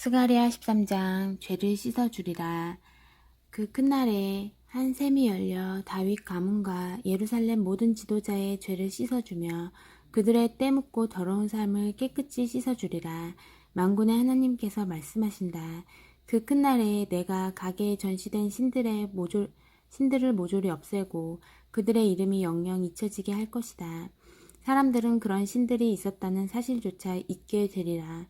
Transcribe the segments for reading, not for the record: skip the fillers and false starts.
스가랴 13장. 죄를 씻어주리라. 그 끝날에 한 샘이 열려 다윗 가문과 예루살렘 모든 지도자의 죄를 씻어주며 그들의 때묻고 더러운 삶을 깨끗이 씻어주리라. 만군의 하나님께서 말씀하신다. 그 끝날에 내가 가게에 전시된 신들을 모조리 없애고 그들의 이름이 영영 잊혀지게 할 것이다. 사람들은 그런 신들이 있었다는 사실조차 잊게 되리라.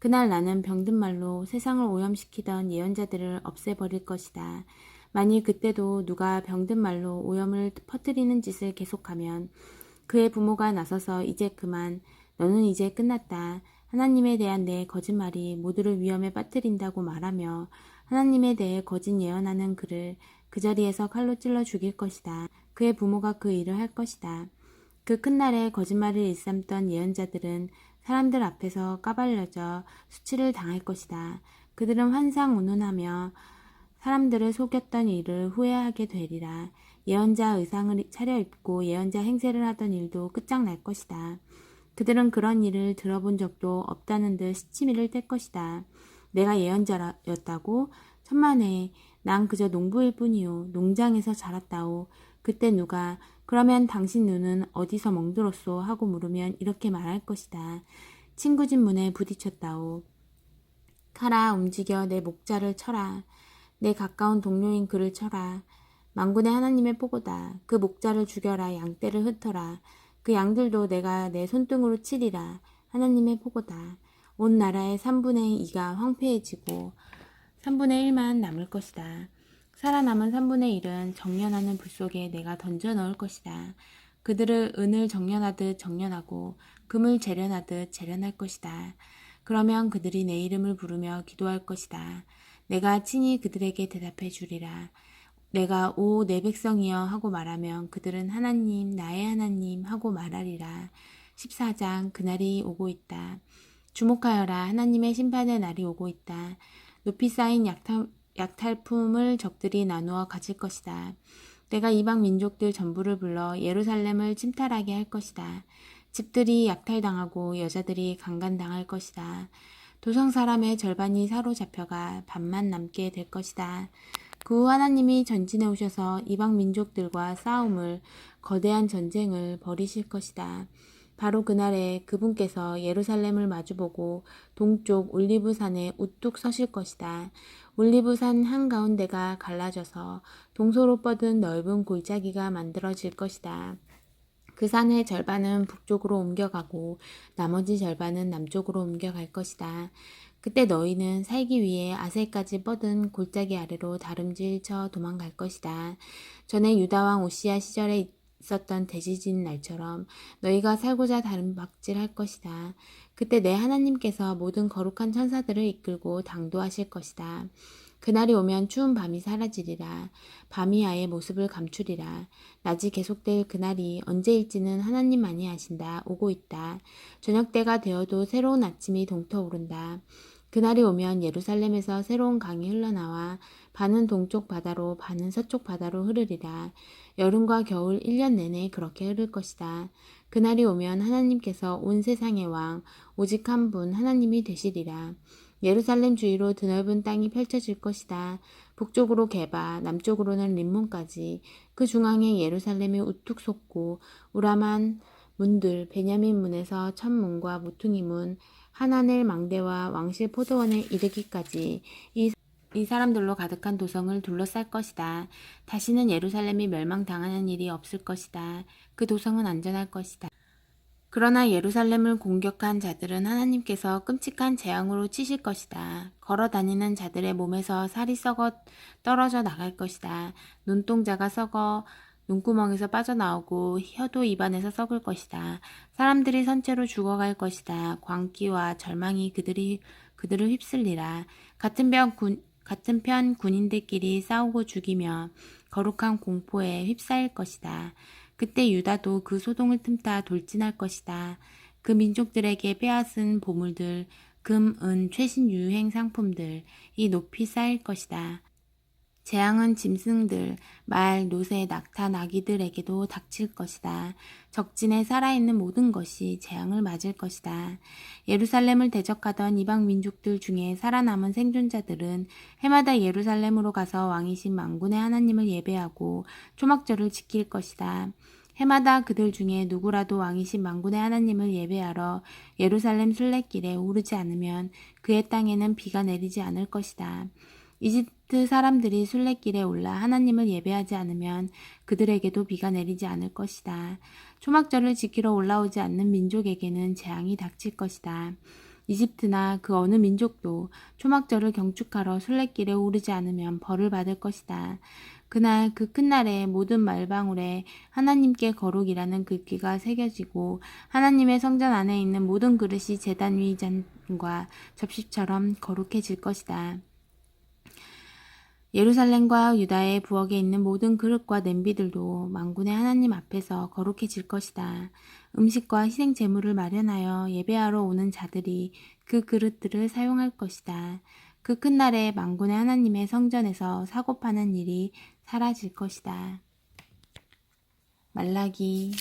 그날 나는 병든 말로 세상을 오염시키던 예언자들을 없애버릴 것이다. 만일 그때도 누가 병든 말로 오염을 퍼뜨리는 짓을 계속하면 그의 부모가 나서서 이제 그만, 너는 이제 끝났다. 하나님에 대한 내 거짓말이 모두를 위험에 빠뜨린다고 말하며 하나님에 대해 거짓 예언하는 그를 그 자리에서 칼로 찔러 죽일 것이다. 그의 부모가 그 일을 할 것이다. 그 큰 날에 거짓말을 일삼던 예언자들은 사람들 앞에서 까발려져 수치를 당할 것이다. 그들은 환상 운운하며 사람들을 속였던 일을 후회하게 되리라. 예언자 의상을 차려입고 예언자 행세를 하던 일도 끝장날 것이다. 그들은 그런 일을 들어본 적도 없다는 듯 시치미를 뗄 것이다. 내가 예언자였다고? 천만에, 난 그저 농부일 뿐이요. 농장에서 자랐다오. 그때 누가 그러면 당신 눈은 어디서 멍들었소? 하고 물으면 이렇게 말할 것이다. 친구 집 문에 부딪혔다오. 가라, 움직여 내 목자를 쳐라. 내 가까운 동료인 그를 쳐라. 만군의 하나님의 보고다. 그 목자를 죽여라. 양떼를 흩어라. 그 양들도 내가 내 손등으로 치리라. 하나님의 보고다. 온 나라의 3분의 2가 황폐해지고 3분의 1만 남을 것이다. 살아남은 3분의 1은 정련하는 불 속에 내가 던져 넣을 것이다. 그들을 은을 정련하듯 정련하고 금을 재련하듯 재련할 것이다. 그러면 그들이 내 이름을 부르며 기도할 것이다. 내가 친히 그들에게 대답해 주리라. 내가 오 내 백성이여 하고 말하면 그들은 하나님 나의 하나님 하고 말하리라. 14장. 그날이 오고 있다. 주목하여라. 하나님의 심판의 날이 오고 있다. 높이 쌓인 약탈품을 적들이 나누어 가질 것이다. 내가 이방 민족들 전부를 불러 예루살렘을 침탈하게 할 것이다. 집들이 약탈당하고 여자들이 강간당할 것이다. 도성 사람의 절반이 사로잡혀가 반만 남게 될 것이다. 그 후 하나님이 전진해 오셔서 이방 민족들과 싸움을, 거대한 전쟁을 벌이실 것이다. 바로 그날에 그분께서 예루살렘을 마주보고 동쪽 올리브산에 우뚝 서실 것이다. 올리브산 한가운데가 갈라져서 동서로 뻗은 넓은 골짜기가 만들어질 것이다. 그 산의 절반은 북쪽으로 옮겨가고 나머지 절반은 남쪽으로 옮겨갈 것이다. 그때 너희는 살기 위해 아셀까지 뻗은 골짜기 아래로 다름질쳐 도망갈 것이다. 전에 유다왕 오시야 시절에 있었던 대지진 날처럼 너희가 살고자 다름박질할 것이다. 그때 내 하나님께서 모든 거룩한 천사들을 이끌고 당도하실 것이다. 그날이 오면 추운 밤이 사라지리라. 밤이 아예 모습을 감추리라. 낮이 계속될 그날이 언제일지는 하나님만이 아신다. 오고 있다. 저녁 때가 되어도 새로운 아침이 동터오른다. 그날이 오면 예루살렘에서 새로운 강이 흘러나와 반은 동쪽 바다로 반은 서쪽 바다로 흐르리라. 여름과 겨울 1년 내내 그렇게 흐를 것이다. 그날이 오면 하나님께서 온 세상의 왕 오직 한 분 하나님이 되시리라. 예루살렘 주위로 드넓은 땅이 펼쳐질 것이다. 북쪽으로 게바, 남쪽으로는 림몬까지 그 중앙에 예루살렘이 우뚝 솟고 우람한 문들, 베냐민 문에서 첫 문과 모퉁이 문, 하나넬 망대와 왕실 포도원에 이르기까지 이 사람들로 가득한 도성을 둘러쌀 것이다. 다시는 예루살렘이 멸망당하는 일이 없을 것이다. 그 도성은 안전할 것이다. 그러나 예루살렘을 공격한 자들은 하나님께서 끔찍한 재앙으로 치실 것이다. 걸어 다니는 자들의 몸에서 살이 썩어 떨어져 나갈 것이다. 눈동자가 썩어 눈구멍에서 빠져나오고 혀도 입안에서 썩을 것이다. 사람들이 선체로 죽어갈 것이다. 광기와 절망이 그들을 휩쓸리라. 같은 편 군인들끼리 싸우고 죽이며 거룩한 공포에 휩싸일 것이다. 그때 유다도 그 소동을 틈타 돌진할 것이다. 그 민족들에게 빼앗은 보물들, 금, 은, 최신 유행 상품들이 높이 쌓일 것이다. 재앙은 짐승들, 말, 노새, 낙타, 나귀들에게도 닥칠 것이다. 적진에 살아있는 모든 것이 재앙을 맞을 것이다. 예루살렘을 대적하던 이방 민족들 중에 살아남은 생존자들은 해마다 예루살렘으로 가서 왕이신 만군의 하나님을 예배하고 초막절을 지킬 것이다. 해마다 그들 중에 누구라도 왕이신 만군의 하나님을 예배하러 예루살렘 순례길에 오르지 않으면 그의 땅에는 비가 내리지 않을 것이다. 이집트 사람들이 순례길에 올라 하나님을 예배하지 않으면 그들에게도 비가 내리지 않을 것이다. 초막절을 지키러 올라오지 않는 민족에게는 재앙이 닥칠 것이다. 이집트나 그 어느 민족도 초막절을 경축하러 순례길에 오르지 않으면 벌을 받을 것이다. 그날 그 큰 날에 모든 말방울에 하나님께 거룩이라는 글귀가 새겨지고 하나님의 성전 안에 있는 모든 그릇이 제단 위 잔과 접시처럼 거룩해질 것이다. 예루살렘과 유다의 부엌에 있는 모든 그릇과 냄비들도 만군의 하나님 앞에서 거룩해질 것이다. 음식과 희생 제물을 마련하여 예배하러 오는 자들이 그 그릇들을 사용할 것이다. 그 큰 날에 만군의 하나님의 성전에서 사고 파는 일이 사라질 것이다. 말라기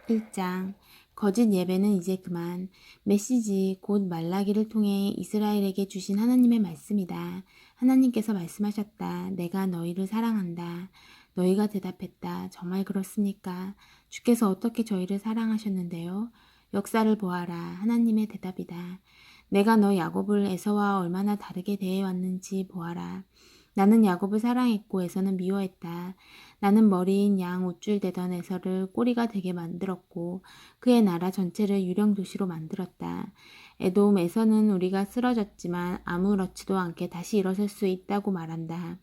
1장. 거짓 예배는 이제 그만. 메시지 곧 말라기를 통해 이스라엘에게 주신 하나님의 말씀이다. 하나님께서 말씀하셨다. 내가 너희를 사랑한다. 너희가 대답했다. 정말 그렇습니까? 주께서 어떻게 저희를 사랑하셨는데요? 역사를 보아라. 하나님의 대답이다. 내가 너 야곱을 에서와 얼마나 다르게 대해왔는지 보아라. 나는 야곱을 사랑했고 에서는 미워했다. 나는 머리인 양 옷줄 되던 에서를 꼬리가 되게 만들었고 그의 나라 전체를 유령 도시로 만들었다. 에돔 에서는 우리가 쓰러졌지만 아무렇지도 않게 다시 일어설 수 있다고 말한다.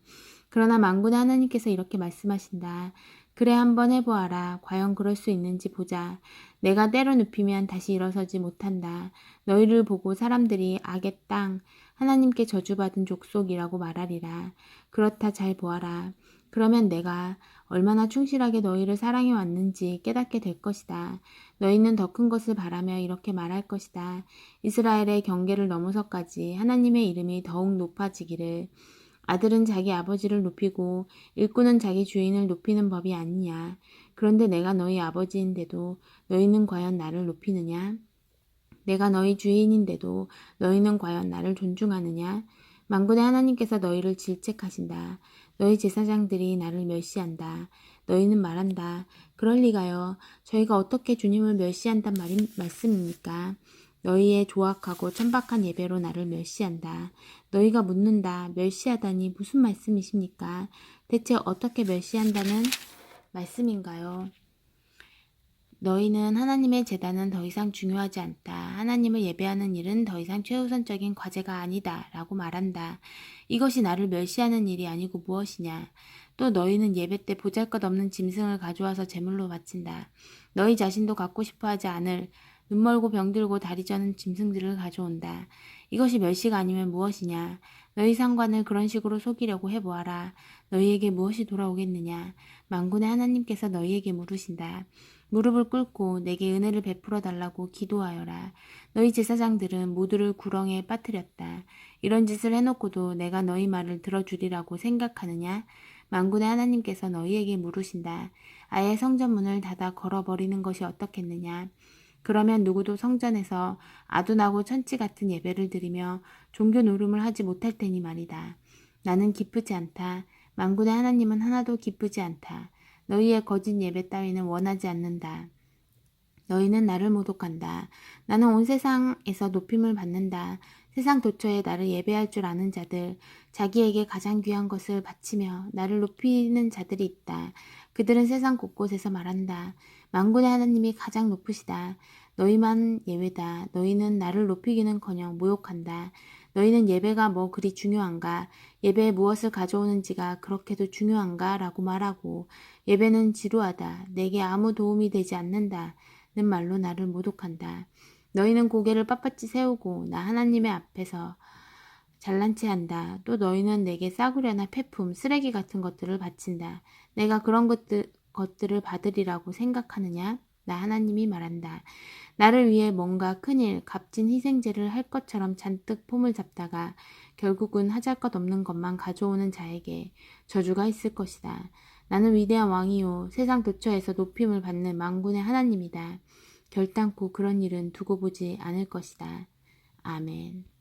그러나 만군의 하나님께서 이렇게 말씀하신다. 그래 한번 해보아라. 과연 그럴 수 있는지 보자. 내가 때로 눕히면 다시 일어서지 못한다. 너희를 보고 사람들이 악의 땅, 하나님께 저주받은 족속이라고 말하리라. 그렇다 잘 보아라. 그러면 내가 얼마나 충실하게 너희를 사랑해 왔는지 깨닫게 될 것이다. 너희는 더 큰 것을 바라며 이렇게 말할 것이다. 이스라엘의 경계를 넘어서까지 하나님의 이름이 더욱 높아지기를. 아들은 자기 아버지를 높이고 일꾼은 자기 주인을 높이는 법이 아니냐. 그런데 내가 너희 아버지인데도 너희는 과연 나를 높이느냐? 내가 너희 주인인데도 너희는 과연 나를 존중하느냐? 만군의 하나님께서 너희를 질책하신다. 너희 제사장들이 나를 멸시한다. 너희는 말한다. 그럴 리가요. 저희가 어떻게 주님을 멸시한단 말씀입니까? 너희의 조악하고 천박한 예배로 나를 멸시한다. 너희가 묻는다. 멸시하다니 무슨 말씀이십니까? 대체 어떻게 멸시한다는 말씀인가요? 너희는 하나님의 제단은 더 이상 중요하지 않다. 하나님을 예배하는 일은 더 이상 최우선적인 과제가 아니다. 라고 말한다. 이것이 나를 멸시하는 일이 아니고 무엇이냐. 또 너희는 예배 때 보잘것없는 짐승을 가져와서 제물로 바친다. 너희 자신도 갖고 싶어하지 않을 눈멀고 병들고 다리 저는 짐승들을 가져온다. 이것이 멸시가 아니면 무엇이냐. 너희 상관을 그런 식으로 속이려고 해보아라. 너희에게 무엇이 돌아오겠느냐. 만군의 하나님께서 너희에게 물으신다. 무릎을 꿇고 내게 은혜를 베풀어 달라고 기도하여라. 너희 제사장들은 모두를 구렁에 빠뜨렸다. 이런 짓을 해놓고도 내가 너희 말을 들어주리라고 생각하느냐? 만군의 하나님께서 너희에게 물으신다. 아예 성전문을 닫아 걸어버리는 것이 어떻겠느냐? 그러면 누구도 성전에서 아둔하고 천치 같은 예배를 드리며 종교 노름을 하지 못할 테니 말이다. 나는 기쁘지 않다. 만군의 하나님은 하나도 기쁘지 않다. 너희의 거짓 예배 따위는 원하지 않는다. 너희는 나를 모독한다. 나는 온 세상에서 높임을 받는다. 세상 도처에 나를 예배할 줄 아는 자들, 자기에게 가장 귀한 것을 바치며 나를 높이는 자들이 있다. 그들은 세상 곳곳에서 말한다. 만군의 하나님이 가장 높으시다. 너희만 예외다. 너희는 나를 높이기는커녕 모욕한다. 너희는 예배가 뭐 그리 중요한가? 예배에 무엇을 가져오는지가 그렇게도 중요한가? 라고 말하고 예배는 지루하다. 내게 아무 도움이 되지 않는다. 는 말로 나를 모독한다. 너희는 고개를 빳빳이 세우고 나 하나님의 앞에서 잘난 체 한다. 또 너희는 내게 싸구려나 폐품, 쓰레기 같은 것들을 바친다. 내가 그런 것들을 받으리라고 생각하느냐? 나 하나님이 말한다. 나를 위해 뭔가 큰일, 값진 희생제를 할 것처럼 잔뜩 폼을 잡다가 결국은 하잘것없는 것만 가져오는 자에게 저주가 있을 것이다. 나는 위대한 왕이요 세상 도처에서 높임을 받는 만군의 하나님이다. 결단코 그런 일은 두고 보지 않을 것이다. 아멘.